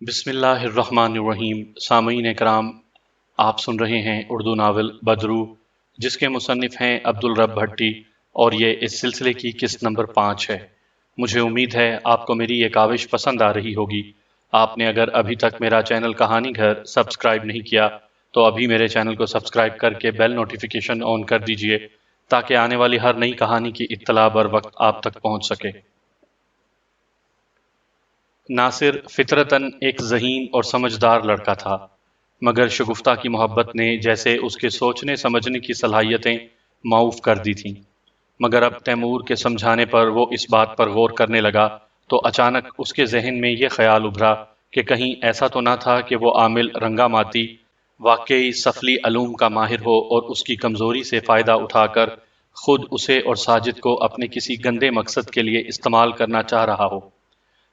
بسم اللہ الرحمن الرحیم۔ سامعین کرام، آپ سن رہے ہیں اردو ناول بدرو، جس کے مصنف ہیں عبدالرب بھٹی، اور یہ اس سلسلے کی قسط نمبر 5 ہے۔ مجھے امید ہے آپ کو میری یہ کاوش پسند آ رہی ہوگی۔ آپ نے اگر ابھی تک میرا چینل کہانی گھر سبسکرائب نہیں کیا تو ابھی میرے چینل کو سبسکرائب کر کے بیل نوٹیفیکیشن آن کر دیجئے تاکہ آنے والی ہر نئی کہانی کی اطلاع بر وقت آپ تک پہنچ سکے۔ ناصر فطرتاً ایک ذہین اور سمجھدار لڑکا تھا، مگر شگفتہ کی محبت نے جیسے اس کے سوچنے سمجھنے کی صلاحیتیں معوف کر دی تھیں۔ مگر اب تیمور کے سمجھانے پر وہ اس بات پر غور کرنے لگا تو اچانک اس کے ذہن میں یہ خیال ابھرا کہ کہیں ایسا تو نہ تھا کہ وہ عامل رنگا ماتی واقعی سفلی علوم کا ماہر ہو اور اس کی کمزوری سے فائدہ اٹھا کر خود اسے اور ساجد کو اپنے کسی گندے مقصد کے لیے استعمال کرنا چاہ رہا ہو۔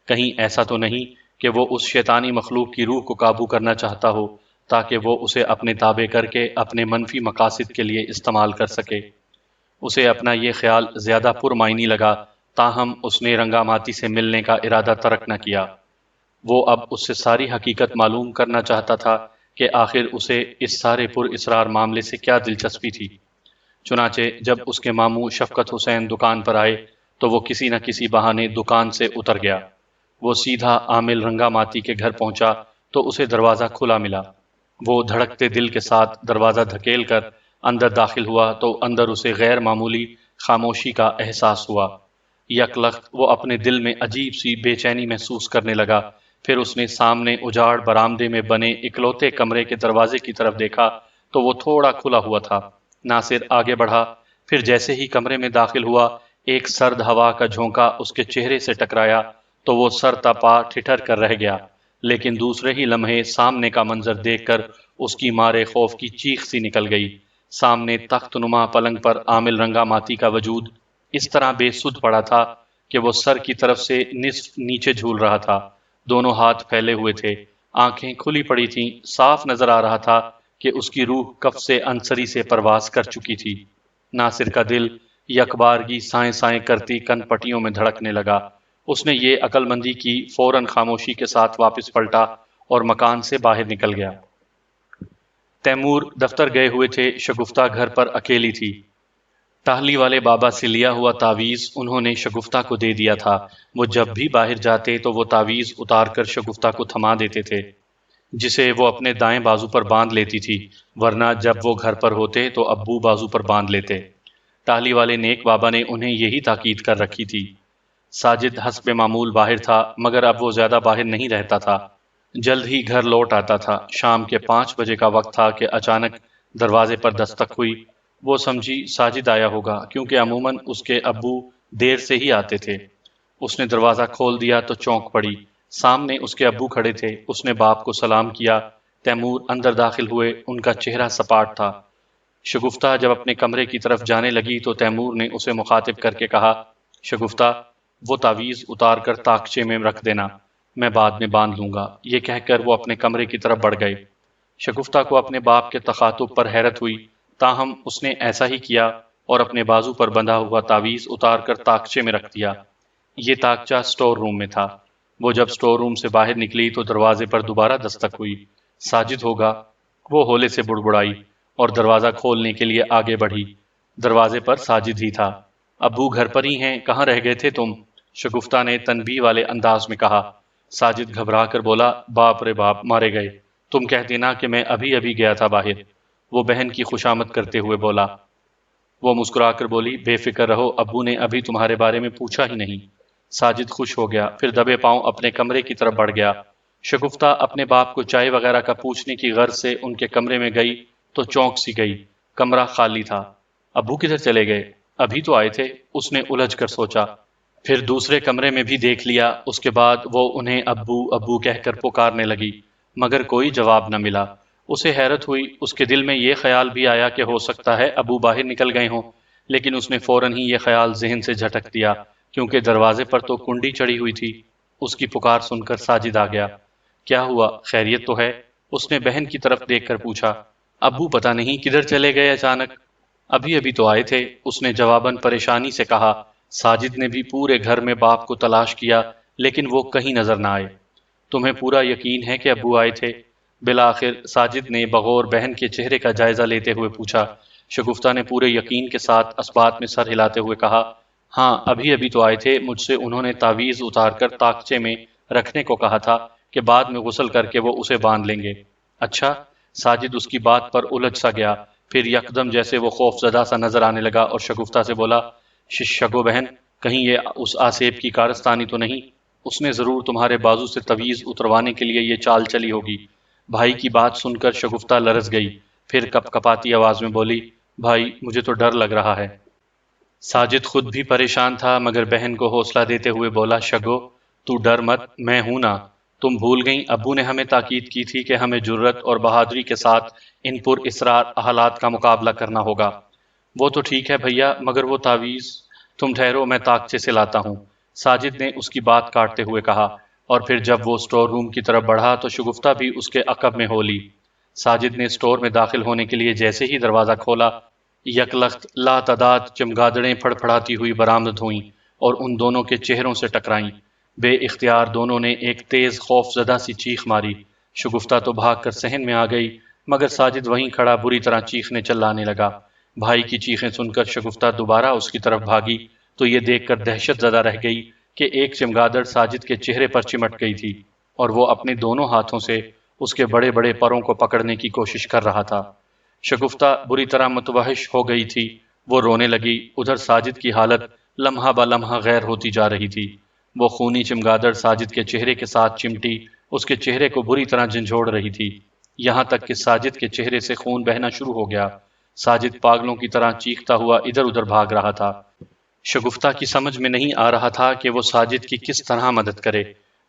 کہیں ایسا تو نہیں کہ وہ اس شیطانی مخلوق کی روح کو قابو کرنا چاہتا ہو تاکہ وہ اسے اپنے تابع کر کے اپنے منفی مقاصد کے لیے استعمال کر سکے۔ اسے اپنا یہ خیال زیادہ پرمعنی لگا، تاہم اس نے رنگا ماتی سے ملنے کا ارادہ ترک نہ کیا۔ وہ اب اس سے ساری حقیقت معلوم کرنا چاہتا تھا کہ آخر اسے اس سارے پر اسرار معاملے سے کیا دلچسپی تھی۔ چنانچہ جب اس کے ماموں شفقت حسین دکان پر آئے تو وہ کسی نہ کسی بہانے دکان سے اتر گیا۔ وہ سیدھا عامل رنگا ماتی کے گھر پہنچا تو اسے دروازہ کھلا ملا۔ وہ دھڑکتے دل کے ساتھ دروازہ دھکیل کر اندر داخل ہوا تو اندر اسے غیر معمولی خاموشی کا احساس ہوا۔ یک لخت وہ اپنے دل میں عجیب سی بے چینی محسوس کرنے لگا۔ پھر اس نے سامنے اجاڑ برآمدے میں بنے اکلوتے کمرے کے دروازے کی طرف دیکھا تو وہ تھوڑا کھلا ہوا تھا۔ ناصر آگے بڑھا، پھر جیسے ہی کمرے میں داخل ہوا ایک سرد ہوا کا جھونکا اس کے چہرے سے ٹکرایا تو وہ سر تپا ٹھٹر کر رہ گیا، لیکن دوسرے ہی لمحے سامنے کا منظر دیکھ کر اس کی مارے خوف کی چیخ سی نکل گئی۔ سامنے تخت نما پلنگ پر عامل رنگا ماتی کا وجود اس طرح بے سدھ پڑا تھا کہ وہ سر کی طرف سے نصف نیچے جھول رہا تھا، دونوں ہاتھ پھیلے ہوئے تھے، آنکھیں کھلی پڑی تھیں، صاف نظر آ رہا تھا کہ اس کی روح کف سے انصری سے پرواز کر چکی تھی۔ ناصر کا دل یکبارگی سائیں سائیں کرتی کن پٹیوں میں دھڑکنے لگا۔ اس نے یہ عقل مندی کی، فوراً خاموشی کے ساتھ واپس پلٹا اور مکان سے باہر نکل گیا۔ تیمور دفتر گئے ہوئے تھے، شگفتہ گھر پر اکیلی تھی۔ ٹہلی والے بابا سے لیا ہوا تعویذ انہوں نے شگفتہ کو دے دیا تھا۔ وہ جب بھی باہر جاتے تو وہ تعویذ اتار کر شگفتہ کو تھما دیتے تھے، جسے وہ اپنے دائیں بازو پر باندھ لیتی تھی، ورنہ جب وہ گھر پر ہوتے تو ابو بازو پر باندھ لیتے۔ ٹہلی والے نیک بابا نے انہیں یہی تاکید کر رکھی تھی۔ ساجد حسب معمول باہر تھا، مگر اب وہ زیادہ باہر نہیں رہتا تھا، جلد ہی گھر لوٹ آتا تھا۔ شام کے 5 بجے کا وقت تھا کہ اچانک دروازے پر دستک ہوئی۔ وہ سمجھی ساجد آیا ہوگا، کیونکہ عموماً اس کے ابو دیر سے ہی آتے تھے۔ اس نے دروازہ کھول دیا تو چونک پڑی، سامنے اس کے ابو کھڑے تھے۔ اس نے باپ کو سلام کیا۔ تیمور اندر داخل ہوئے، ان کا چہرہ سپاٹ تھا۔ شگفتہ جب اپنے کمرے کی طرف جانے لگی تو تیمور نے اسے مخاطب کر کے کہا، شگفتہ، وہ تعویذ اتار کر تاکچے میں رکھ دینا، میں بعد میں باندھ لوں گا۔ یہ کہہ کر وہ اپنے کمرے کی طرف بڑھ گئے۔ شگفتہ کو اپنے باپ کے تخاطب پر حیرت ہوئی، تاہم اس نے ایسا ہی کیا اور اپنے بازو پر بندھا ہوا تعویذ اتار کر تاکچے میں رکھ دیا۔ یہ تاکچہ سٹور روم میں تھا۔ وہ جب سٹور روم سے باہر نکلی تو دروازے پر دوبارہ دستک ہوئی۔ ساجد ہوگا، وہ ہولے سے بڑبڑائی اور دروازہ کھولنے کے لیے آگے بڑھی۔ دروازے پر ساجد ہی تھا۔ ابو گھر پر ہی ہیں، کہاں رہ گئے تھے تم؟ شگفتہ نے تنبیہ والے انداز میں کہا۔ ساجد گھبرا کر بولا، باپ رے باپ، مارے گئے، تم کہہ دینا کہ میں ابھی ابھی گیا تھا باہر۔ وہ بہن کی خوشامد کرتے ہوئے بولا۔ وہ مسکرا کر بولی، بے فکر رہو، ابو نے ابھی تمہارے بارے میں پوچھا ہی نہیں۔ ساجد خوش ہو گیا، پھر دبے پاؤں اپنے کمرے کی طرف بڑھ گیا۔ شگفتہ اپنے باپ کو چائے وغیرہ کا پوچھنے کی غرض سے ان کے کمرے میں گئی تو چونک سی گئی، کمرہ خالی تھا۔ ابو کدھر چلے گئے؟ ابھی تو آئے تھے، اس نے الجھ کر سوچا۔ پھر دوسرے کمرے میں بھی دیکھ لیا۔ اس کے بعد وہ انہیں ابو ابو کہہ کر پکارنے لگی، مگر کوئی جواب نہ ملا۔ اسے حیرت ہوئی، اس کے دل میں یہ خیال بھی آیا کہ ہو سکتا ہے ابو باہر نکل گئے ہوں، لیکن اس نے فوراً ہی یہ خیال ذہن سے جھٹک دیا، کیونکہ دروازے پر تو کنڈی چڑھی ہوئی تھی۔ اس کی پکار سن کر ساجد آ گیا۔ کیا ہوا، خیریت تو ہے؟ اس نے بہن کی طرف دیکھ کر پوچھا۔ ابو پتہ نہیں کدھر چلے گئے اچانک، ابھی ابھی تو آئے تھے، اس نے جواباً پریشانی سے کہا۔ ساجد نے بھی پورے گھر میں باپ کو تلاش کیا، لیکن وہ کہیں نظر نہ آئے۔ تمہیں پورا یقین ہے کہ ابو آئے تھے؟ بالآخر ساجد نے بغور بہن کے چہرے کا جائزہ لیتے ہوئے پوچھا۔ شگفتہ نے پورے یقین کے ساتھ اسبات میں سر ہلاتے ہوئے کہا، ہاں ابھی ابھی تو آئے تھے، مجھ سے انہوں نے تعویذ اتار کر طاقچے میں رکھنے کو کہا تھا کہ بعد میں غسل کر کے وہ اسے باندھ لیں گے۔ اچھا؟ ساجد اس کی بات پر الجھ سا گیا، پھر یکدم جیسے وہ خوف زدہ سا نظر آنے لگا اور شگفتہ سے بولا، شگو بہن، کہیں یہ اس آسیب کی کارستانی تو نہیں؟ اس نے ضرور تمہارے بازو سے تعویذ اتروانے کے لیے یہ چال چلی ہوگی۔ بھائی کی بات سن کر شگفتہ لرز گئی، پھر کپ کپاتی آواز میں بولی، بھائی مجھے تو ڈر لگ رہا ہے۔ ساجد خود بھی پریشان تھا مگر بہن کو حوصلہ دیتے ہوئے بولا، شگو تو ڈر مت، میں ہوں نا۔ تم بھول گئیں ابو نے ہمیں تاکید کی تھی کہ ہمیں جرت اور بہادری کے ساتھ ان پر اسرار حالات کا مقابلہ کرنا ہوگا۔ وہ تو ٹھیک ہے بھیا، مگر وہ تعویذ؟ تم ٹھہرو، میں طاقچے سے لاتا ہوں، ساجد نے اس کی بات کاٹتے ہوئے کہا، اور پھر جب وہ اسٹور روم کی طرف بڑھا تو شگفتہ بھی اس کے عقب میں ہو لی۔ ساجد نے اسٹور میں داخل ہونے کے لیے جیسے ہی دروازہ کھولا، یکلخت لاتعداد چمگادڑیں پھڑ پھڑاتی ہوئی برآمد ہوئیں اور ان دونوں کے چہروں سے ٹکرائیں۔ بے اختیار دونوں نے ایک تیز خوف زدہ سی چیخ ماری۔ شگفتہ تو بھاگ کر صحن میں آ گئی مگر ساجد وہیں کھڑا بری طرح چیخنے چلانے لگا۔ بھائی کی چیخیں سن کر شگفتہ دوبارہ اس کی طرف بھاگی تو یہ دیکھ کر دہشت زدہ رہ گئی کہ ایک چمگادڑ ساجد کے چہرے پر چمٹ گئی تھی اور وہ اپنے دونوں ہاتھوں سے اس کے بڑے بڑے پروں کو پکڑنے کی کوشش کر رہا تھا۔ شگفتہ بری طرح متوحش ہو گئی تھی، وہ رونے لگی، ادھر ساجد کی حالت لمحہ بہ لمحہ غیر ہوتی جا رہی تھی۔ وہ خونی چمگادڑ ساجد کے چہرے کے ساتھ چمٹی اس کے چہرے کو بری طرح جھنجھوڑ رہی تھی، یہاں تک کہ ساجد کے چہرے سے خون بہنا شروع ہو گیا۔ ساجد پاگلوں کی طرح چیختا ہوا ادھر ادھر بھاگ رہا تھا۔ شگفتہ کی سمجھ میں نہیں آ رہا تھا کہ وہ ساجد کی کس طرح مدد کرے،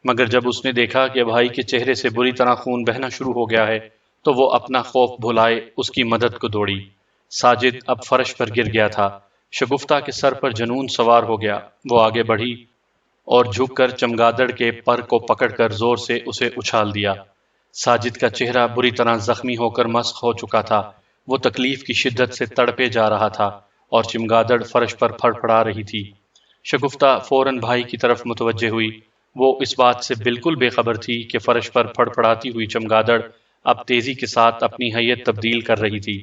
مگر جب اس نے دیکھا کہ بھائی کے چہرے سے بری طرح خون بہنا شروع ہو گیا ہے تو وہ اپنا خوف بھلائے اس کی مدد کو دوڑی۔ ساجد اب فرش پر گر گیا تھا، شگفتہ کے سر پر جنون سوار ہو گیا۔ وہ آگے بڑھی اور جھک کر چمگادڑ کے پر کو پکڑ کر زور سے اسے اچھال دیا۔ ساجد کا چہرہ بری طرح زخمی ہو کر مسخ ہو چکا تھا، وہ تکلیف کی شدت سے تڑپے جا رہا تھا اور چمگادڑ فرش پر پھڑ پھڑا رہی تھی۔ شگفتہ فوراً بھائی کی طرف متوجہ ہوئی، وہ اس بات سے بالکل بے خبر تھی کہ فرش پر پھڑ پھڑاتی ہوئی چمگادڑ اب تیزی کے ساتھ اپنی حیت تبدیل کر رہی تھی۔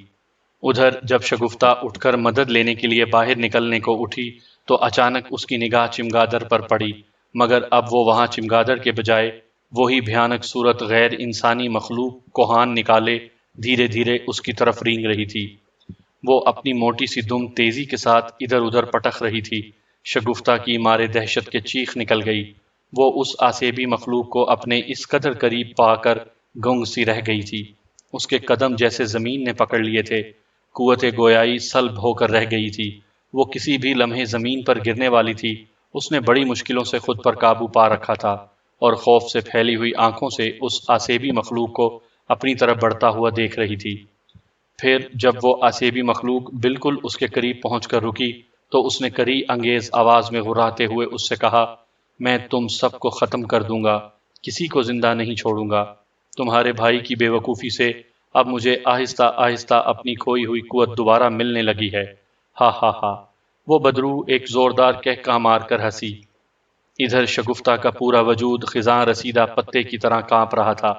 ادھر جب شگفتہ اٹھ کر مدد لینے کے لیے باہر نکلنے کو اٹھی تو اچانک اس کی نگاہ چمگادڑ پر پڑی، مگر اب وہ وہاں چمگادڑ کے بجائے وہی بھیانک صورت غیر انسانی مخلوق کوہان نکالے دھیرے دھیرے اس کی طرف رینگ رہی تھی۔ وہ اپنی موٹی سی دم تیزی کے ساتھ ادھر ادھر پٹخ رہی تھی۔ شگفتہ کی مارے دہشت کے چیخ نکل گئی، وہ اس آسیبی مخلوق کو اپنے اس قدر قریب پا کر گنگ سی رہ گئی تھی، اس کے قدم جیسے زمین نے پکڑ لیے تھے، قوت گویائی سلب ہو کر رہ گئی تھی، وہ کسی بھی لمحے زمین پر گرنے والی تھی۔ اس نے بڑی مشکلوں سے خود پر قابو پا رکھا تھا اور خوف سے پھیلی ہوئی آنکھوں سے اس آسیبی مخلوق کو اپنی طرف بڑھتا ہوا دیکھ رہی تھی۔ پھر جب وہ آسیبی مخلوق بالکل اس کے قریب پہنچ کر رکی تو اس نے کری انگیز آواز میں غراتے ہوئے اس سے کہا، میں تم سب کو ختم کر دوں گا، کسی کو زندہ نہیں چھوڑوں گا۔ تمہارے بھائی کی بے وقوفی سے اب مجھے آہستہ آہستہ اپنی کھوئی ہوئی قوت دوبارہ ملنے لگی ہے۔ ہا ہا ہا۔ وہ بدرو ایک زوردار کہکہ مار کر ہنسی۔ ادھر شگفتہ کا پورا وجود خزاں رسیدہ پتے کی طرح کانپ رہا تھا،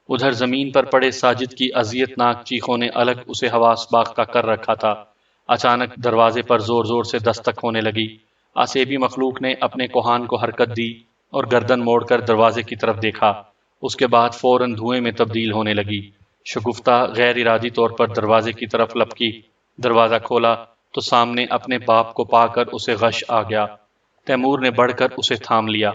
ادھر زمین پر پڑے ساجد کی اذیت ناک چیخوں نے الگ اسے حواس باختہ کر رکھا تھا۔ اچانک دروازے پر زور زور سے دستک ہونے لگی، آسیبی مخلوق نے اپنے کوہان کو حرکت دی اور گردن موڑ کر دروازے کی طرف دیکھا، اس کے بعد فوراً دھوئیں میں تبدیل ہونے لگی۔ شگفتہ غیر ارادی طور پر دروازے کی طرف لپکی، دروازہ کھولا تو سامنے اپنے باپ کو پا کر اسے غش آ گیا۔ تیمور نے بڑھ کر اسے تھام لیا۔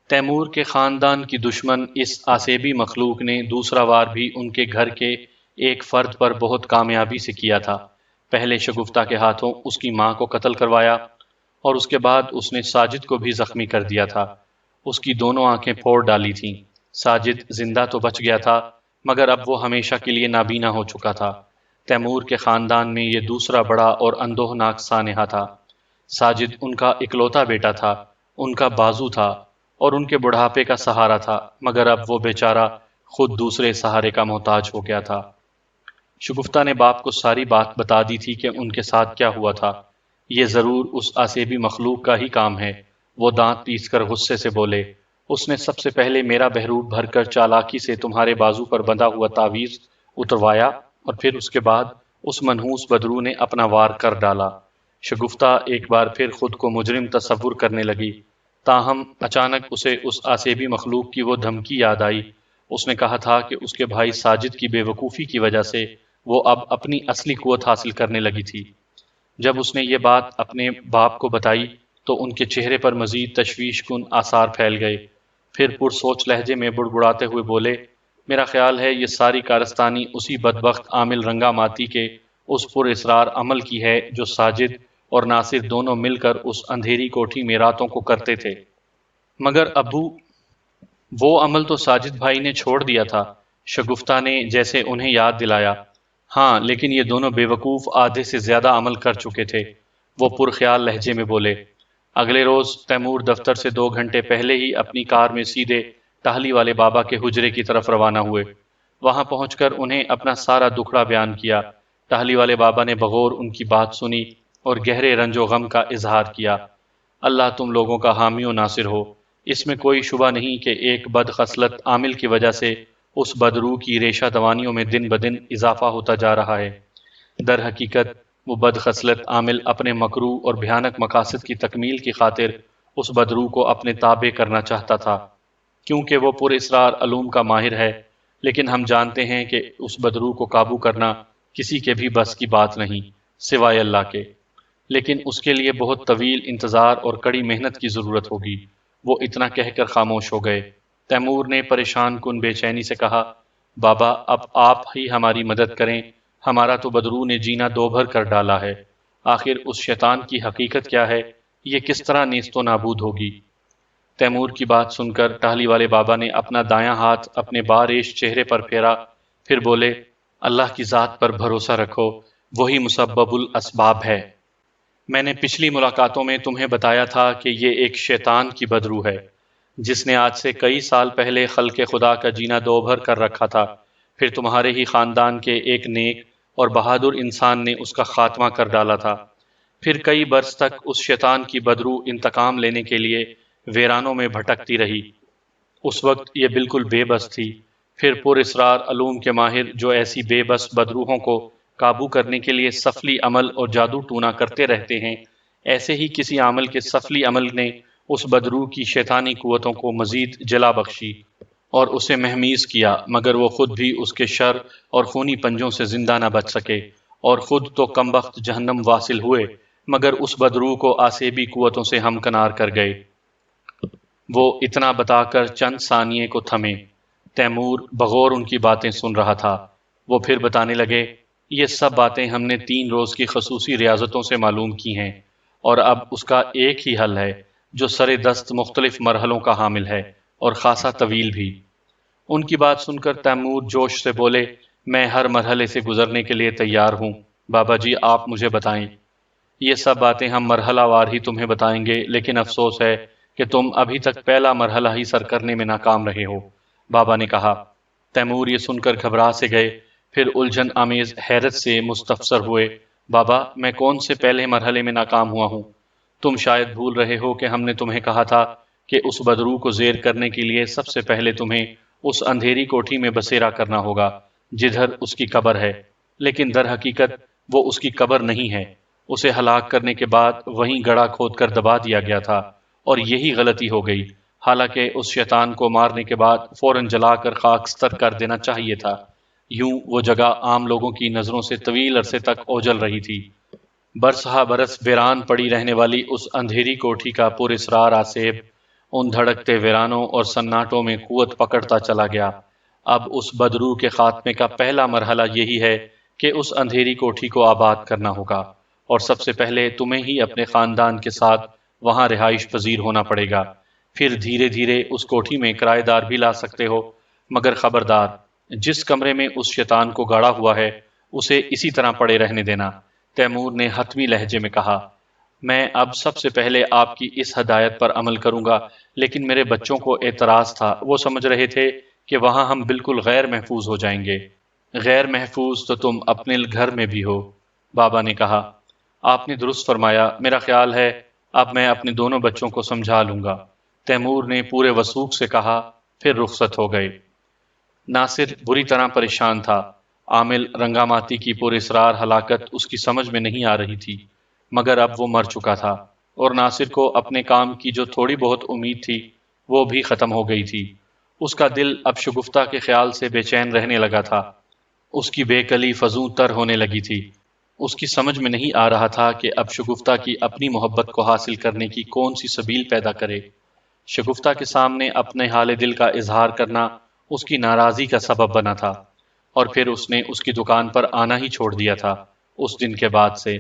تیمور کے خاندان کی دشمن اس آسیبی مخلوق نے دوسرا وار بھی ان کے گھر کے ایک فرد پر بہت کامیابی سے کیا تھا۔ پہلے شگفتہ کے ہاتھوں اس کی ماں کو قتل کروایا اور اس کے بعد اس نے ساجد کو بھی زخمی کر دیا تھا، اس کی دونوں آنکھیں پھوڑ ڈالی تھیں۔ ساجد زندہ تو بچ گیا تھا مگر اب وہ ہمیشہ کے لیے نابینا ہو چکا تھا۔ تیمور کے خاندان میں یہ دوسرا بڑا اور اندوہناک سانحہ تھا۔ ساجد ان کا اکلوتا بیٹا تھا، ان کا بازو تھا اور ان کے بڑھاپے کا سہارا تھا، مگر اب وہ بیچارہ خود دوسرے سہارے کا محتاج ہو گیا تھا۔ شگفتہ نے باپ کو ساری بات بتا دی تھی کہ ان کے ساتھ کیا ہوا تھا۔ یہ ضرور اس آسیبی مخلوق کا ہی کام ہے، وہ دانت پیس کر غصے سے بولے۔ اس نے سب سے پہلے میرا بہروٹ بھر کر چالاکی سے تمہارے بازو پر بندھا ہوا تعویذ اتروایا اور پھر اس کے بعد اس منحوس بدرو نے اپنا وار کر ڈالا۔ شگفتہ ایک بار پھر خود کو مجرم تصور کرنے لگی، تاہم اچانک اسے اس آسیبی مخلوق کی وہ دھمکی یاد آئی۔ اس نے کہا تھا کہ اس کے بھائی ساجد کی بے وقوفی کی وجہ سے وہ اب اپنی اصلی قوت حاصل کرنے لگی تھی۔ جب اس نے یہ بات اپنے باپ کو بتائی تو ان کے چہرے پر مزید تشویش کن آثار پھیل گئے۔ پھر پرسوچ لہجے میں بڑبڑاتے ہوئے بولے، میرا خیال ہے یہ ساری کارستانی اسی بدبخت عامل رنگا ماتی کے اس پر اسرار عمل کی ہے جو ساجد اور ناصر دونوں مل کر اس اندھیری کوٹھی میں راتوں کو کرتے تھے۔ مگر ابو، وہ عمل تو ساجد بھائی نے چھوڑ دیا تھا، شگفتہ نے جیسے انہیں یاد دلایا۔ ہاں، لیکن یہ دونوں بے وقوف آدھے سے زیادہ عمل کر چکے تھے، وہ پرخیال لہجے میں بولے۔ اگلے روز تیمور دفتر سے 2 گھنٹے پہلے ہی اپنی کار میں سیدھے ٹہلی والے بابا کے حجرے کی طرف روانہ ہوئے۔ وہاں پہنچ کر انہیں اپنا سارا دکھڑا بیان کیا۔ ٹہلی والے بابا نے بغور ان کی بات سنی اور گہرے رنج و غم کا اظہار کیا۔ اللہ تم لوگوں کا حامی و ناصر ہو۔ اس میں کوئی شبہ نہیں کہ ایک بد خصلت عامل کی وجہ سے اس بدروح کی ریشہ دوانیوں میں دن بدن اضافہ ہوتا جا رہا ہے۔ در حقیقت وہ بد خصلت عامل اپنے مکروہ اور بھیانک مقاصد کی تکمیل کی خاطر اس بدروح کو اپنے تابع کرنا چاہتا تھا، کیونکہ وہ پر اسرار علوم کا ماہر ہے، لیکن ہم جانتے ہیں کہ اس بدروح کو قابو کرنا کسی کے بھی بس کی بات نہیں سوائے اللہ کے، لیکن اس کے لیے بہت طویل انتظار اور کڑی محنت کی ضرورت ہوگی۔ وہ اتنا کہہ کر خاموش ہو گئے۔ تیمور نے پریشان کن بے چینی سے کہا، بابا اب آپ ہی ہماری مدد کریں، ہمارا تو بدروح نے جینا دو بھر کر ڈالا ہے، آخر اس شیطان کی حقیقت کیا ہے، یہ کس طرح نیست و نابود ہوگی؟ تیمور کی بات سن کر ٹہلی والے بابا نے اپنا دایاں ہاتھ اپنے باریش چہرے پر پھیرا، پھر بولے، اللہ کی ذات پر بھروسہ رکھو، وہی مسبب الاسباب ہے۔ میں نے پچھلی ملاقاتوں میں تمہیں بتایا تھا کہ یہ ایک شیطان کی بدروح ہے، جس نے آج سے کئی سال پہلے خلق خدا کا جینا دو بھر کر رکھا تھا، پھر تمہارے ہی خاندان کے ایک نیک اور بہادر انسان نے اس کا خاتمہ کر ڈالا تھا۔ پھر کئی برس تک اس شیطان کی بدروح انتقام لینے کے لیے ویرانوں میں بھٹکتی رہی۔ اس وقت یہ بالکل بے بس تھی۔ پھر پر اسرار علوم کے ماہر جو ایسی بے بس بدروحوں کو قابو کرنے کے لیے سفلی عمل اور جادو ٹونا کرتے رہتے ہیں، ایسے ہی کسی عامل کے سفلی عمل نے اس بدروح کی شیطانی قوتوں کو مزید جلا بخشی اور اسے مہمیز کیا، مگر وہ خود بھی اس کے شر اور خونی پنجوں سے زندہ نہ بچ سکے، اور خود تو کمبخت جہنم واصل ہوئے، مگر اس بدروح کو آسیبی قوتوں سے ہمکنار کر گئے۔ وہ اتنا بتا کر چند ثانیے کو تھمے۔ تیمور بغور ان کی باتیں سن رہا تھا۔ وہ پھر بتانے لگے، یہ سب باتیں ہم نے 3 روز کی خصوصی ریاضتوں سے معلوم کی ہیں، اور اب اس کا ایک ہی حل ہے جو سر دست مختلف مرحلوں کا حامل ہے اور خاصا طویل بھی۔ ان کی بات سن کر تیمور جوش سے بولے، میں ہر مرحلے سے گزرنے کے لیے تیار ہوں، بابا جی آپ مجھے بتائیں۔ یہ سب باتیں ہم مرحلہ وار ہی تمہیں بتائیں گے، لیکن افسوس ہے کہ تم ابھی تک پہلا مرحلہ ہی سر کرنے میں ناکام رہے ہو، بابا نے کہا۔ تیمور یہ سن کر گھبرا سے گئے، پھر الجھن آمیز حیرت سے مستفسر ہوئے، بابا میں کون سے پہلے مرحلے میں ناکام ہوا ہوں؟ تم شاید بھول رہے ہو کہ ہم نے تمہیں کہا تھا کہ اس بدروح کو زیر کرنے کے لیے سب سے پہلے تمہیں اس اندھیری کوٹھی میں بسیرا کرنا ہوگا جدھر اس کی قبر ہے، لیکن در حقیقت وہ اس کی قبر نہیں ہے، اسے ہلاک کرنے کے بعد وہیں گڑھا کھود کر دبا دیا گیا تھا، اور یہی غلطی ہو گئی، حالانکہ اس شیطان کو مارنے کے بعد فوراً جلا کر خاکستر کر دینا چاہیے تھا۔ یوں وہ جگہ عام لوگوں کی نظروں سے طویل عرصے تک اوجھل رہی تھی۔ برسہ برس ویران پڑی رہنے والی اس اندھیری کوٹھی کا پر اسرار آسیب ان دھڑکتے ویرانوں اور سناٹوں میں قوت پکڑتا چلا گیا۔ اب اس بدروح کے خاتمے کا پہلا مرحلہ یہی ہے کہ اس اندھیری کوٹھی کو آباد کرنا ہوگا، اور سب سے پہلے تمہیں ہی اپنے خاندان کے ساتھ وہاں رہائش پذیر ہونا پڑے گا، پھر دھیرے دھیرے اس کوٹھی میں کرایہ دار بھی لا سکتے ہو، مگر خبردار، جس کمرے میں اس شیطان کو گاڑا ہوا ہے اسے اسی طرح پڑے رہنے دینا، تیمور نے حتمی لہجے میں کہا۔ میں اب سب سے پہلے آپ کی اس ہدایت پر عمل کروں گا، لیکن میرے بچوں کو اعتراض تھا، وہ سمجھ رہے تھے کہ وہاں ہم بالکل غیر محفوظ ہو جائیں گے۔ غیر محفوظ تو تم اپنے گھر میں بھی ہو، بابا نے کہا۔ آپ نے درست فرمایا، میرا خیال ہے اب میں اپنے دونوں بچوں کو سمجھا لوں گا۔ تیمور نے پورے وثوق سے کہا، پھر رخصت ہو گئے۔ ناصر بری طرح پریشان تھا۔ عامل رنگاماتی کی پراسرار ہلاکت اس کی سمجھ میں نہیں آ رہی تھی، مگر اب وہ مر چکا تھا، اور ناصر کو اپنے کام کی جو تھوڑی بہت امید تھی وہ بھی ختم ہو گئی تھی۔ اس کا دل اب شگفتہ کے خیال سے بے چین رہنے لگا تھا۔ اس کی بے کلی فزوں تر ہونے لگی تھی۔ اس کی سمجھ میں نہیں آ رہا تھا کہ اب شگفتہ کی اپنی محبت کو حاصل کرنے کی کون سی سبیل پیدا کرے۔ شگفتہ کے سامنے اپنے حال دل کا اظہار کرنا اس کی ناراضی کا سبب بنا تھا، اور پھر اس نے اس کی دکان پر آنا ہی چھوڑ دیا تھا۔ اس دن کے بعد سے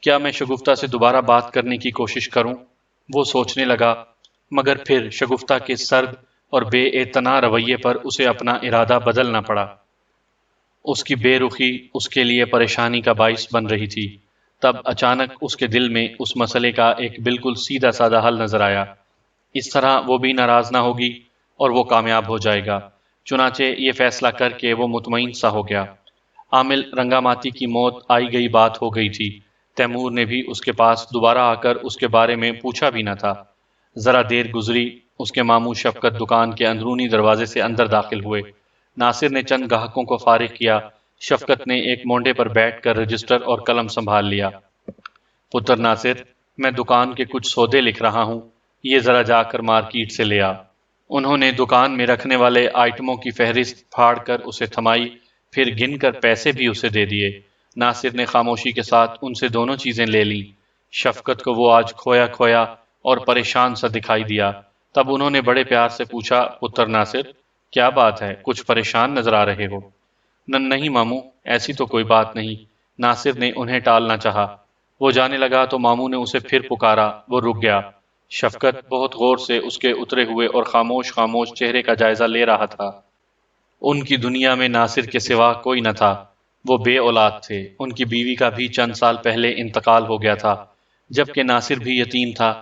کیا میں شگفتہ سے دوبارہ بات کرنے کی کوشش کروں؟ وہ سوچنے لگا، مگر پھر شگفتہ کے سرد اور بے اعتنا رویے پر اسے اپنا ارادہ بدلنا پڑا۔ اس کی بے رخی اس کے لیے پریشانی کا باعث بن رہی تھی۔ تب اچانک اس کے دل میں اس مسئلے کا ایک بالکل سیدھا سادہ حل نظر آیا۔ اس طرح وہ بھی ناراض نہ ہوگی اور وہ کامیاب ہو جائے گا۔ چنانچہ یہ فیصلہ کر کے وہ مطمئن سا ہو گیا۔ عامل رنگاماتی کی موت آئی گئی بات ہو گئی تھی۔ تیمور نے بھی اس کے پاس دوبارہ آ کر اس کے بارے میں پوچھا بھی نہ تھا۔ ذرا دیر گزری، اس کے ماموں شفقت دکان کے اندرونی دروازے سے اندر داخل ہوئے۔ ناصر نے چند گاہکوں کو فارغ کیا۔ شفقت نے ایک مونڈے پر بیٹھ کر رجسٹر اور قلم سنبھال لیا۔ پتر ناصر، میں دکان کے کچھ سودے لکھ رہا ہوں، یہ ذرا جا کر مارکیٹ سے لے آ۔ انہوں نے دکان میں رکھنے والے آئٹموں کی فہرست پھاڑ کر اسے تھمائی، پھر گن کر پیسے بھی اسے دے دیے۔ ناصر نے خاموشی کے ساتھ ان سے دونوں چیزیں لے لیں۔ شفقت کو وہ آج کھویا کھویا اور پریشان سا دکھائی دیا۔ تب انہوں نے بڑے پیار سے پوچھا، پتر ناصر، کیا بات ہے، کچھ پریشان نظر آ رہے ہو؟ نہیں ماموں، ایسی تو کوئی بات نہیں۔ ناصر نے انہیں ٹالنا چاہا۔ وہ جانے لگا تو ماموں نے اسے پھر پکارا۔ وہ رک گیا۔ شفقت بہت غور سے اس کے اترے ہوئے اور خاموش خاموش چہرے کا جائزہ لے رہا تھا۔ ان کی دنیا میں ناصر کے سوا کوئی نہ تھا۔ وہ بے اولاد تھے۔ ان کی بیوی کا بھی چند سال پہلے انتقال ہو گیا تھا، جبکہ ناصر بھی یتیم تھا۔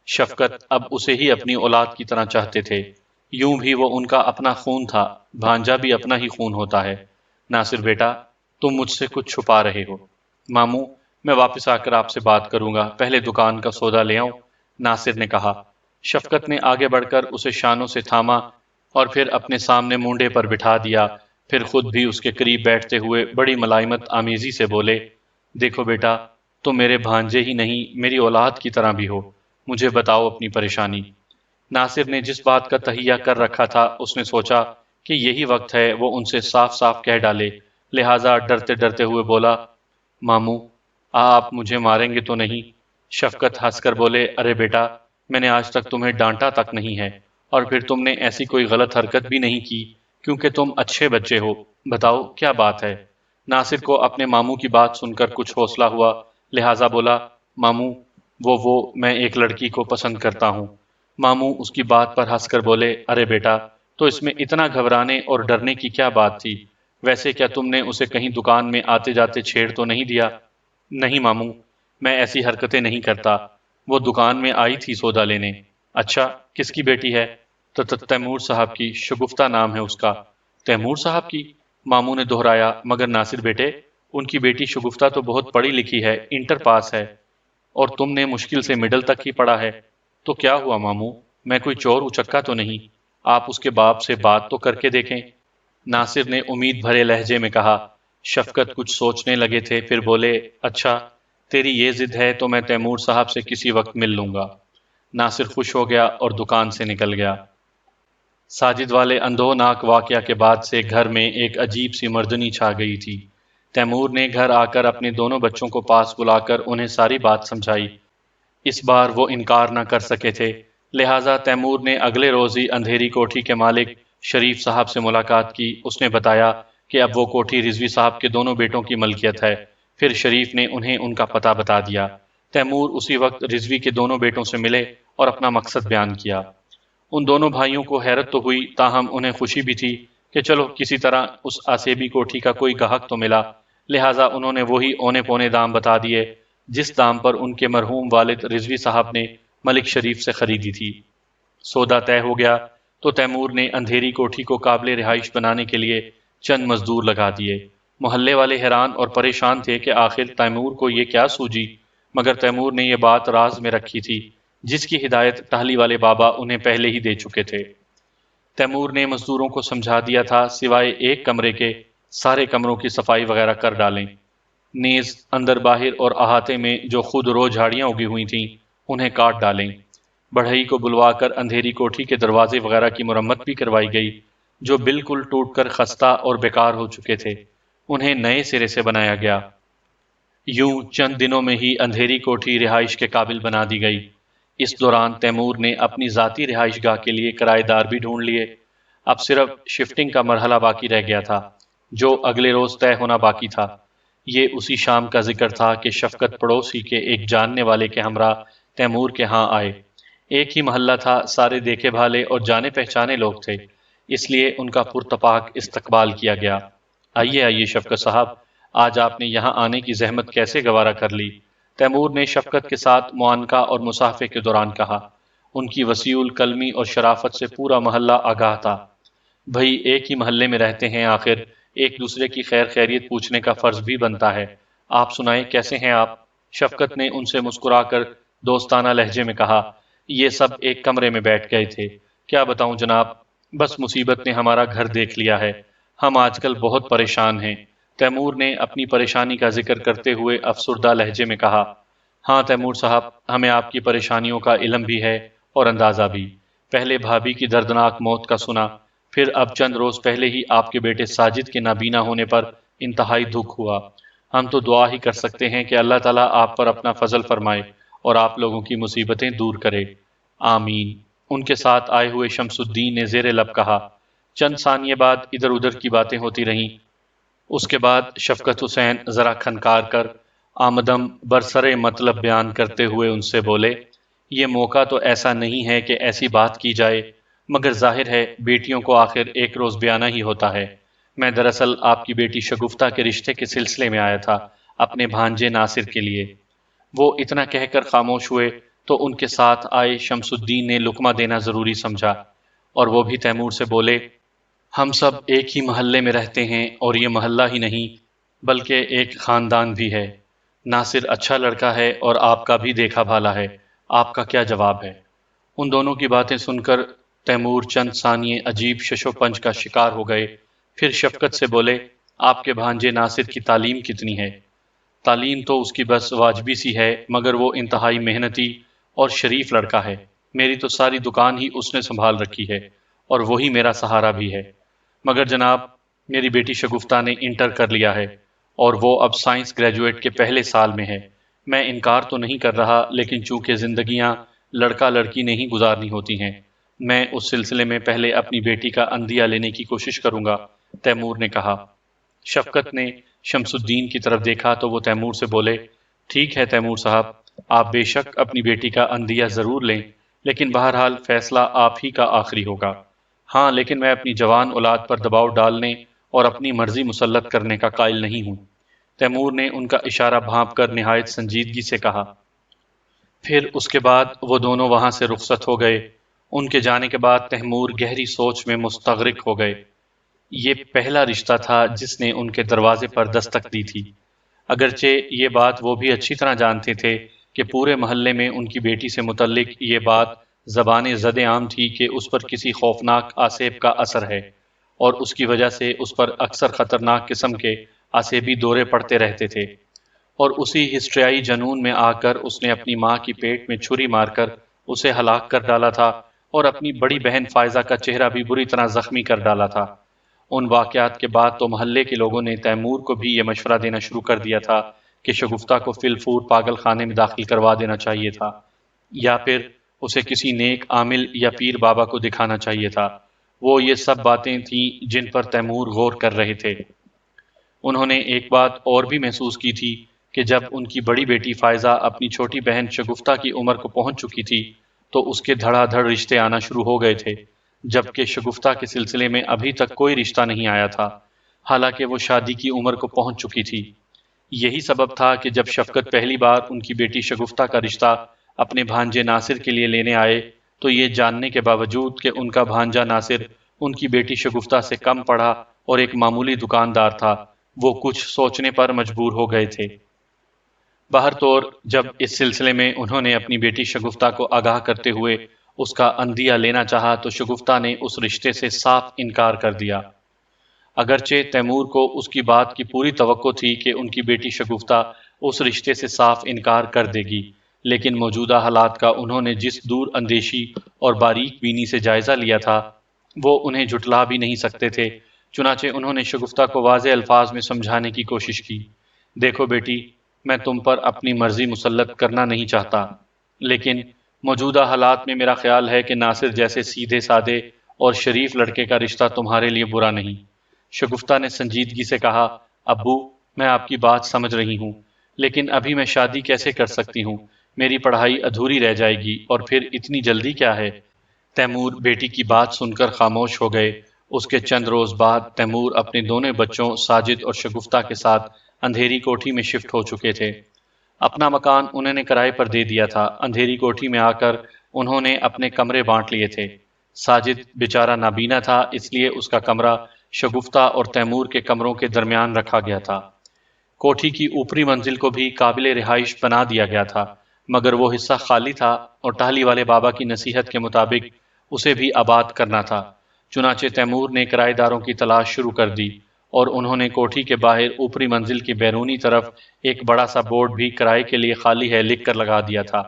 شفقت اب اسے ہی اپنی اولاد کی طرح چاہتے تھے۔ یوں بھی وہ ان کا اپنا خون تھا، بھانجا بھی اپنا ہی خون ہوتا ہے۔ ناصر بیٹا، تم مجھ سے کچھ چھپا رہے ہو۔ ماموں، میں واپس آ کر آپ سے بات کروں گا، پہلے دکان کا سودا لے آؤں، ناصر نے کہا۔ شفقت نے آگے بڑھ کر اسے شانوں سے تھاما اور پھر اپنے سامنے مونڈے پر بٹھا دیا۔ پھر خود بھی اس کے قریب بیٹھتے ہوئے بڑی ملائمت آمیزی سے بولے، دیکھو بیٹا، تم میرے بھانجے ہی نہیں، میری اولاد کی طرح بھی ہو، مجھے بتاؤ اپنی پریشانی۔ ناصر نے جس بات کا تہیہ کر رکھا تھا، اس نے سوچا کہ یہی وقت ہے وہ ان سے صاف صاف کہہ ڈالے، لہٰذا ڈرتے ڈرتے ہوئے بولا، ماموں، آپ مجھے ماریں گے تو نہیں؟ شفقت ہنس کر بولے، ارے بیٹا، میں نے آج تک تمہیں ڈانٹا تک نہیں ہے، اور پھر تم نے ایسی کوئی غلط حرکت بھی نہیں کی، کیونکہ تم اچھے بچے ہو، بتاؤ کیا بات ہے؟ ناصر کو اپنے ماموں کی بات سن کر کچھ حوصلہ ہوا، لہٰذا بولا، ماموں، وہ میں ایک لڑکی کو پسند کرتا ہوں۔ ماموں اس کی بات پر ہنس کر بولے، ارے بیٹا، تو اس میں اتنا گھبرانے اور ڈرنے کی کیا بات تھی؟ ویسے کیا تم نے اسے کہیں دکان میں آتے جاتے چھیڑ تو نہیں دیا؟ نہیں ماموں، میں ایسی حرکتیں نہیں کرتا، وہ دکان میں آئی تھی سودا لینے۔ اچھا، کس کی بیٹی ہے؟ تیمور صاحب کی، شگفتہ نام ہے اس کا۔ تیمور صاحب کی؟ ماموں نے دہرایا، مگر ناصر بیٹے، ان کی بیٹی شگفتہ تو بہت پڑھی لکھی ہے، انٹر پاس ہے، اور تم نے مشکل سے مڈل تک ہی پڑھا ہے، تو کیا ہوا ماموں؟ میں کوئی چور اچکا تو نہیں؟ آپ اس کے باپ سے بات تو کر کے دیکھیں۔ ناصر نے امید بھرے لہجے میں کہا۔ شفقت کچھ سوچنے لگے تھے، پھر بولے، اچھا، تیری یہ ضد ہے تو میں تیمور صاحب سے کسی وقت مل لوں گا۔ ناصر خوش ہو گیا اور دکان سے نکل گیا۔ ساجد والے اندوہناک واقعہ کے بعد سے گھر میں ایک عجیب سی مردنی چھا گئی تھی۔ تیمور نے گھر آ کر اپنے دونوں بچوں کو پاس بلا کر انہیں ساری بات سمجھائی۔ اس بار وہ انکار نہ کر سکے تھے، لہٰذا تیمور نے اگلے روز ہی اندھیری کوٹھی کے مالک شریف صاحب سے ملاقات کی۔ اس نے بتایا کہ اب وہ کوٹھی رضوی صاحب کے دونوں بیٹوں کی ملکیت ہے۔ پھر شریف نے انہیں ان کا پتہ بتا دیا۔ تیمور اسی وقت رضوی کے دونوں بیٹوں سے ملے اور اپنا مقصد بیان کیا۔ ان دونوں بھائیوں کو حیرت تو ہوئی، تاہم انہیں خوشی بھی تھی کہ چلو کسی طرح اس آسیبی کوٹھی کا کوئی گاہک تو ملا، لہٰذا انہوں نے وہی اونے پونے دام بتا دیے جس دام پر ان کے مرحوم والد رضوی صاحب نے ملک شریف سے خریدی تھی۔ سودا طے ہو گیا تو تیمور نے اندھیری کوٹھی کو قابل رہائش بنانے کے لیے چند مزدور لگا دیے۔ محلے والے حیران اور پریشان تھے کہ آخر تیمور کو یہ کیا سوجی، مگر تیمور نے یہ بات راز میں رکھی تھی۔ جس کی ہدایت ٹہلی والے بابا انہیں پہلے ہی دے چکے تھے۔ تیمور نے مزدوروں کو سمجھا دیا تھا سوائے ایک کمرے کے سارے کمروں کی صفائی وغیرہ کر ڈالیں، نیز اندر باہر اور احاطے میں جو خود رو جھاڑیاں اگی ہوئی تھیں انہیں کاٹ ڈالیں۔ بڑھئی کو بلوا کر اندھیری کوٹھی کے دروازے وغیرہ کی مرمت بھی کروائی گئی جو بالکل ٹوٹ کر خستہ اور بیکار ہو چکے تھے، انہیں نئے سرے سے بنایا گیا۔ یوں چند دنوں میں ہی اندھیری کوٹھی رہائش کے قابل بنا دی گئی۔ اس دوران تیمور نے اپنی ذاتی رہائش گاہ کے لیے کرایہ دار بھی ڈھونڈ لیے۔ اب صرف شفٹنگ کا مرحلہ باقی رہ گیا تھا جو اگلے روز طے ہونا باقی تھا۔ یہ اسی شام کا ذکر تھا کہ شفقت پڑوسی کے ایک جاننے والے کے ہمراہ تیمور کے ہاں آئے۔ ایک ہی محلہ تھا، سارے دیکھے بھالے اور جانے پہچانے لوگ تھے، اس لیے ان کا پرتپاک استقبال کیا گیا۔ آئیے آئیے شفقت صاحب، آج آپ نے یہاں آنے کی زحمت کیسے گوارا کر لی؟ تیمور نے شفقت کے ساتھ معانقہ اور مصافحے کے دوران کہا۔ ان کی وسیع القلمی اور شرافت سے پورا محلہ آگاہ تھا۔ بھئی ایک ہی محلے میں رہتے ہیں، آخر ایک دوسرے کی خیر خیریت پوچھنے کا فرض بھی بنتا ہے۔ آپ سنائیں کیسے ہیں آپ؟ شفقت نے ان سے مسکرا کر دوستانہ لہجے میں کہا۔ یہ سب ایک کمرے میں بیٹھ گئے تھے۔ کیا بتاؤں جناب، بس مصیبت نے ہمارا گھر دیکھ لیا ہے، ہم آج کل بہت پریشان ہیں۔ تیمور نے اپنی پریشانی کا ذکر کرتے ہوئے افسردہ لہجے میں کہا۔ ہاں تیمور صاحب، ہمیں آپ کی پریشانیوں کا علم بھی ہے اور اندازہ بھی۔ پہلے بھابھی کی دردناک موت کا سنا، پھر اب چند روز پہلے ہی آپ کے بیٹے ساجد کے نابینا ہونے پر انتہائی دکھ ہوا۔ ہم تو دعا ہی کر سکتے ہیں کہ اللہ تعالیٰ آپ پر اپنا فضل فرمائے اور آپ لوگوں کی مصیبتیں دور کرے۔ آمین۔ ان کے ساتھ آئے ہوئے شمس الدین نے زیر لب کہا۔ چند ثانیے بعد ادھر ادھر کی باتیں ہوتی رہیں۔ اس کے بعد شفقت حسین ذرا کھنکار کر آمدم برسر مطلب بیان کرتے ہوئے ان سے بولے، یہ موقع تو ایسا نہیں ہے کہ ایسی بات کی جائے، مگر ظاہر ہے بیٹیوں کو آخر ایک روز بیانا ہی ہوتا ہے۔ میں دراصل آپ کی بیٹی شگفتہ کے رشتے کے سلسلے میں آیا تھا، اپنے بھانجے ناصر کے لیے۔ وہ اتنا کہہ کر خاموش ہوئے تو ان کے ساتھ آئے شمس الدین نے لقمہ دینا ضروری سمجھا، اور وہ بھی تیمور سے بولے، ہم سب ایک ہی محلے میں رہتے ہیں، اور یہ محلہ ہی نہیں بلکہ ایک خاندان بھی ہے۔ ناصر اچھا لڑکا ہے اور آپ کا بھی دیکھا بھالا ہے، آپ کا کیا جواب ہے؟ ان دونوں کی باتیں سن کر تیمور چند ثانیے عجیب شش و پنج کا شکار ہو گئے، پھر شفقت سے بولے، آپ کے بھانجے ناصر کی تعلیم کتنی ہے؟ تعلیم تو اس کی بس واجبی سی ہے، مگر وہ انتہائی محنتی اور شریف لڑکا ہے۔ میری تو ساری دکان ہی اس نے سنبھال رکھی ہے اور وہی میرا سہارا بھی ہے۔ مگر جناب، میری بیٹی شگفتہ نے انٹر کر لیا ہے اور وہ اب سائنس گریجویٹ کے پہلے سال میں ہے۔ میں انکار تو نہیں کر رہا، لیکن چونکہ زندگیاں لڑکا لڑکی نہیں گزارنی ہوتی ہیں، میں اس سلسلے میں پہلے اپنی بیٹی کا عندیہ لینے کی کوشش کروں گا، تیمور نے کہا۔ شفقت نے شمس الدین کی طرف دیکھا تو وہ تیمور سے بولے، ٹھیک ہے تیمور صاحب، آپ بے شک اپنی بیٹی کا عندیہ ضرور لیں، لیکن بہرحال فیصلہ آپ ہی کا آخری ہوگا۔ ہاں، لیکن میں اپنی جوان اولاد پر دباؤ ڈالنے اور اپنی مرضی مسلط کرنے کا قائل نہیں ہوں، تیمور نے ان کا اشارہ بھانپ کر نہایت سنجیدگی سے کہا۔ پھر اس کے بعد وہ دونوں وہاں سے رخصت ہو گئے۔ ان کے جانے کے بعد تیمور گہری سوچ میں مستغرق ہو گئے۔ یہ پہلا رشتہ تھا جس نے ان کے دروازے پر دستک دی تھی، اگرچہ یہ بات وہ بھی اچھی طرح جانتے تھے کہ پورے محلے میں ان کی بیٹی سے متعلق یہ بات زبان زد عام تھی کہ اس پر کسی خوفناک آسیب کا اثر ہے، اور اس کی وجہ سے اس پر اکثر خطرناک قسم کے آسیبی دورے پڑتے رہتے تھے، اور اسی ہسٹریائی جنون میں آ کر اس نے اپنی ماں کی پیٹ میں چھری مار کر اسے ہلاک کر ڈالا تھا، اور اپنی بڑی بہن فائزہ کا چہرہ بھی بری طرح زخمی کر ڈالا تھا۔ ان واقعات کے بعد تو محلے کے لوگوں نے تیمور کو بھی یہ مشورہ دینا شروع کر دیا تھا کہ شگفتہ کو فی الفور پاگل خانے میں داخل کروا دینا چاہیے تھا، یا پھر اسے کسی نیک عامل یا پیر بابا کو دکھانا چاہیے تھا۔ وہ یہ سب باتیں تھیں جن پر تیمور غور کر رہے تھے۔ انہوں نے ایک بات اور بھی محسوس کی تھی کہ جب ان کی بڑی بیٹی فائزہ اپنی چھوٹی بہن شگفتہ کی عمر کو پہنچ چکی تھی تو اس کے دھڑا دھڑ رشتے آنا شروع ہو گئے تھے، جبکہ شگفتہ کے سلسلے میں ابھی تک کوئی رشتہ نہیں آیا تھا، حالانکہ وہ شادی کی عمر کو پہنچ چکی تھی۔ یہی سبب تھا کہ جب شفقت پہلی بار ان کی بیٹی شگفتہ کا رشتہ اپنے بھانجے ناصر کے لیے لینے آئے تو یہ جاننے کے باوجود کہ ان کا بھانجا ناصر ان کی بیٹی شگفتہ سے کم پڑھا اور ایک معمولی دکاندار تھا، وہ کچھ سوچنے پر مجبور ہو گئے تھے۔ باہر طور جب اس سلسلے میں انہوں نے اپنی بیٹی شگفتہ کو آگاہ کرتے ہوئے اس کا اندیہ لینا چاہا تو شگفتہ نے اس رشتے سے صاف انکار کر دیا۔ اگرچہ تیمور کو اس کی بات کی پوری توقع تھی کہ ان کی بیٹی شگفتہ اس رشتے سے صاف انکار کر دے گی، لیکن موجودہ حالات کا انہوں نے جس دور اندیشی اور باریک بینی سے جائزہ لیا تھا وہ انہیں جھٹلا بھی نہیں سکتے تھے۔ چنانچہ انہوں نے شگفتہ کو واضح الفاظ میں سمجھانے کی کوشش کی، دیکھو بیٹی، میں تم پر اپنی مرضی مسلط کرنا نہیں چاہتا، لیکن موجودہ حالات میں میرا خیال ہے کہ ناصر جیسے سیدھے سادے اور شریف لڑکے کا رشتہ تمہارے لیے برا نہیں۔ شگفتہ نے سنجیدگی سے کہا، ابو، میں آپ کی بات سمجھ رہی ہوں، لیکن ابھی میں شادی کیسے کر سکتی ہوں؟ میری پڑھائی ادھوری رہ جائے گی، اور پھر اتنی جلدی کیا ہے؟ تیمور بیٹی کی بات سن کر خاموش ہو گئے۔ اس کے چند روز بعد تیمور اپنے دونوں بچوں ساجد اور شگفتہ کے ساتھ اندھیری کوٹھی میں شفٹ ہو چکے تھے۔ اپنا مکان انہوں نے کرائے پر دے دیا تھا۔ اندھیری کوٹھی میں آ کر انہوں نے اپنے کمرے بانٹ لیے تھے۔ ساجد بیچارہ نابینا تھا، اس لیے اس کا کمرہ شگفتہ اور تیمور کے کمروں کے درمیان رکھا گیا تھا۔ کوٹھی کی اوپری منزل کو بھی قابل رہائش بنا دیا گیا تھا، مگر وہ حصہ خالی تھا اور ٹہلی والے بابا کی نصیحت کے مطابق اسے بھی آباد کرنا تھا۔ چنانچہ تیمور نے کرائے داروں کی تلاش شروع کر دی اور انہوں نے کوٹھی کے باہر اوپری منزل کی بیرونی طرف ایک بڑا سا بورڈ بھی کرائے کے لیے خالی ہے لکھ کر لگا دیا تھا۔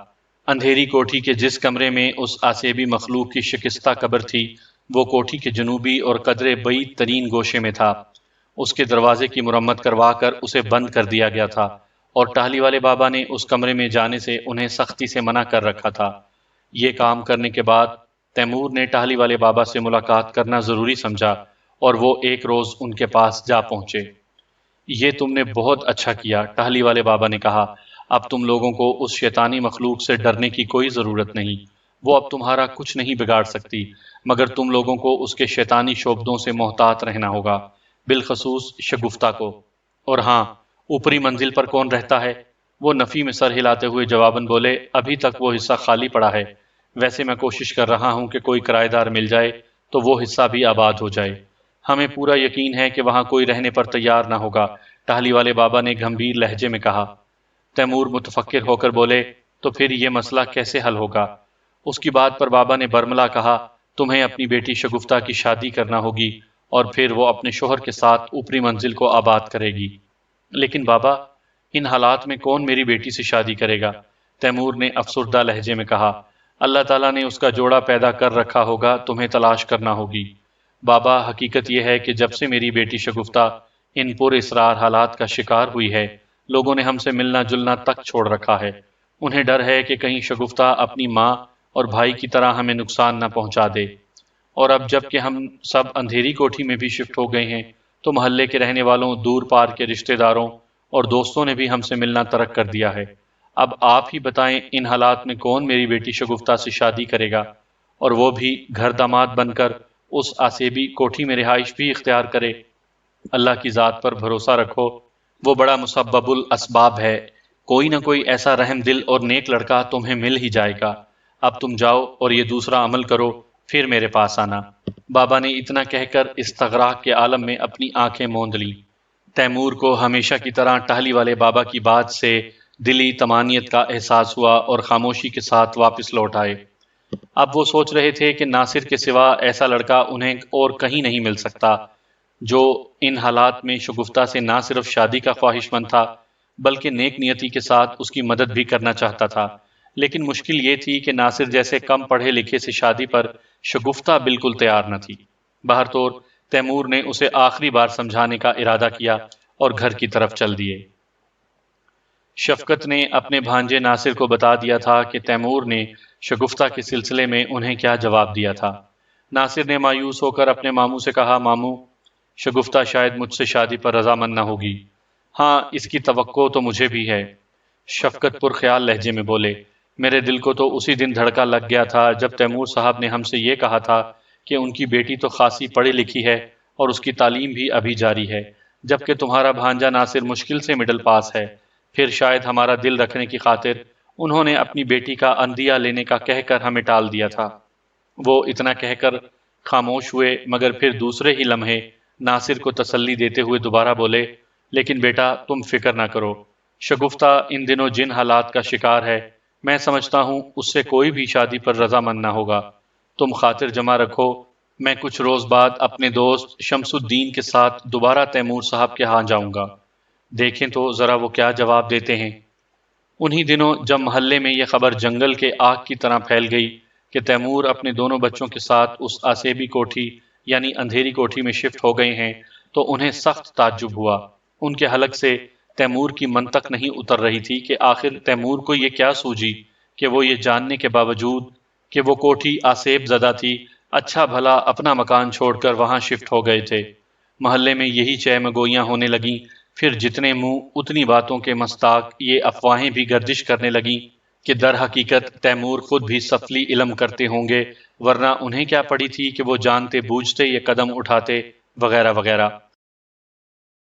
اندھیری کوٹھی کے جس کمرے میں اس آسیبی مخلوق کی شکستہ قبر تھی وہ کوٹھی کے جنوبی اور قدرے بعید ترین گوشے میں تھا۔ اس کے دروازے کی مرمت کروا کر اسے بند کر دیا گیا تھا اور ٹہلی والے بابا نے اس کمرے میں جانے سے انہیں سختی سے منع کر رکھا تھا۔ یہ کام کرنے کے بعد تیمور نے ٹہلی والے بابا سے ملاقات کرنا ضروری سمجھا اور وہ ایک روز ان کے پاس جا پہنچے۔ یہ تم نے بہت اچھا کیا، ٹہلی والے بابا نے کہا، اب تم لوگوں کو اس شیطانی مخلوق سے ڈرنے کی کوئی ضرورت نہیں، وہ اب تمہارا کچھ نہیں بگاڑ سکتی، مگر تم لوگوں کو اس کے شیطانی شعبدوں سے محتاط رہنا ہوگا، بالخصوص شگفتہ کو۔ اور ہاں، اوپری منزل پر کون رہتا ہے؟ وہ نفی میں سر ہلاتے ہوئے جواباً بولے، ابھی تک وہ حصہ خالی پڑا ہے، ویسے میں کوشش کر رہا ہوں کہ کوئی کرائے دار مل جائے تو وہ حصہ بھی آباد ہو جائے۔ ہمیں پورا یقین ہے کہ وہاں کوئی رہنے پر تیار نہ ہوگا، ٹہلی والے بابا نے گھمبیر لہجے میں کہا۔ تیمور متفکر ہو کر بولے، تو پھر یہ مسئلہ کیسے حل ہوگا؟ اس کی بات پر بابا نے برملا کہا، تمہیں اپنی بیٹی شگفتہ کی شادی کرنا ہوگی اور پھر وہ اپنے شوہر کے ساتھ اوپری منزل کو آباد کرے گی۔ لیکن بابا، ان حالات میں کون میری بیٹی سے شادی کرے گا؟ تیمور نے افسردہ لہجے میں کہا، اللہ تعالیٰ نے اس کا جوڑا پیدا کر رکھا ہوگا، تمہیں تلاش کرنا ہوگی۔ بابا، حقیقت یہ ہے کہ جب سے میری بیٹی شگفتہ ان پر اسرار حالات کا شکار ہوئی ہے، لوگوں نے ہم سے ملنا جلنا تک چھوڑ رکھا ہے۔ انہیں ڈر ہے کہ کہیں شگفتہ اپنی ماں اور بھائی کی طرح ہمیں نقصان نہ پہنچا دے۔ اور اب جب کہ ہم سب اندھیری کوٹھی میں بھی شفٹ ہو گئے ہیں تو محلے کے رہنے والوں، دور پار کے رشتہ داروں اور دوستوں نے بھی ہم سے ملنا ترک کر دیا ہے۔ اب آپ ہی بتائیں، ان حالات میں کون میری بیٹی شگفتہ سے شادی کرے گا، اور وہ بھی گھر داماد بن کر اس آسیبی کوٹھی میں رہائش بھی اختیار کرے؟ اللہ کی ذات پر بھروسہ رکھو، وہ بڑا مسبب الاسباب ہے، کوئی نہ کوئی ایسا رحم دل اور نیک لڑکا تمہیں مل ہی جائے گا۔ اب تم جاؤ اور یہ دوسرا عمل کرو، پھر میرے پاس آنا۔ بابا نے اتنا کہہ کر استغراق کے عالم میں اپنی آنکھیں موند لیں۔ تیمور کو ہمیشہ کی طرح ٹہلی والے بابا کی بات سے دلی طمانینت کا احساس ہوا اور خاموشی کے ساتھ واپس لوٹ آئے۔ اب وہ سوچ رہے تھے کہ ناصر کے سوا ایسا لڑکا انہیں اور کہیں نہیں مل سکتا جو ان حالات میں شگفتہ سے نہ صرف شادی کا خواہش مند تھا بلکہ نیک نیتی کے ساتھ اس کی مدد بھی کرنا چاہتا تھا۔ لیکن مشکل یہ تھی کہ ناصر جیسے کم پڑھے لکھے سے شادی پر شگفتہ بالکل تیار نہ تھی۔ باہر طور تیمور نے اسے آخری بار سمجھانے کا ارادہ کیا اور گھر کی طرف چل دیے۔ شفقت نے اپنے بھانجے ناصر کو بتا دیا تھا کہ تیمور نے شگفتہ کے سلسلے میں انہیں کیا جواب دیا تھا۔ ناصر نے مایوس ہو کر اپنے ماموں سے کہا، ماموں، شگفتہ شاید مجھ سے شادی پر رضامند نہ ہوگی۔ ہاں، اس کی توقع تو مجھے بھی ہے، شفقت پر خیال لہجے میں بولے۔ میرے دل کو تو اسی دن دھڑکا لگ گیا تھا جب تیمور صاحب نے ہم سے یہ کہا تھا کہ ان کی بیٹی تو خاصی پڑھی لکھی ہے اور اس کی تعلیم بھی ابھی جاری ہے، جبکہ تمہارا بھانجا ناصر مشکل سے مڈل پاس ہے۔ پھر شاید ہمارا دل رکھنے کی خاطر انہوں نے اپنی بیٹی کا اندیہ لینے کا کہہ کر ہمیں ٹال دیا تھا۔ وہ اتنا کہہ کر خاموش ہوئے، مگر پھر دوسرے ہی لمحے ناصر کو تسلی دیتے ہوئے دوبارہ بولے، لیکن بیٹا، تم فکر نہ کرو، شگفتہ ان دنوں جن حالات کا شکار ہے، میں سمجھتا ہوں اس سے کوئی بھی شادی پر رضامند نہ ہوگا۔ تم خاطر جمع رکھو، میں کچھ روز بعد اپنے دوست شمس الدین کے ساتھ دوبارہ تیمور صاحب کے ہاں جاؤں گا، دیکھیں تو ذرا وہ کیا جواب دیتے ہیں۔ انہی دنوں جب محلے میں یہ خبر جنگل کے آگ کی طرح پھیل گئی کہ تیمور اپنے دونوں بچوں کے ساتھ اس آسیبی کوٹھی یعنی اندھیری کوٹھی میں شفٹ ہو گئے ہیں، تو انہیں سخت تعجب ہوا۔ ان کے حلق سے تیمور کی منطق نہیں اتر رہی تھی کہ آخر تیمور کو یہ کیا سوجی کہ وہ یہ جاننے کے باوجود کہ وہ کوٹھی آسیب زدہ تھی، اچھا بھلا اپنا مکان چھوڑ کر وہاں شفٹ ہو گئے تھے۔ محلے میں یہی چہ مگوئیاں ہونے لگیں، پھر جتنے منہ اتنی باتوں کے مستاق یہ افواہیں بھی گردش کرنے لگیں کہ در حقیقت تیمور خود بھی سفلی علم کرتے ہوں گے، ورنہ انہیں کیا پڑی تھی کہ وہ جانتے بوجھتے یہ قدم اٹھاتے وغیرہ وغیرہ۔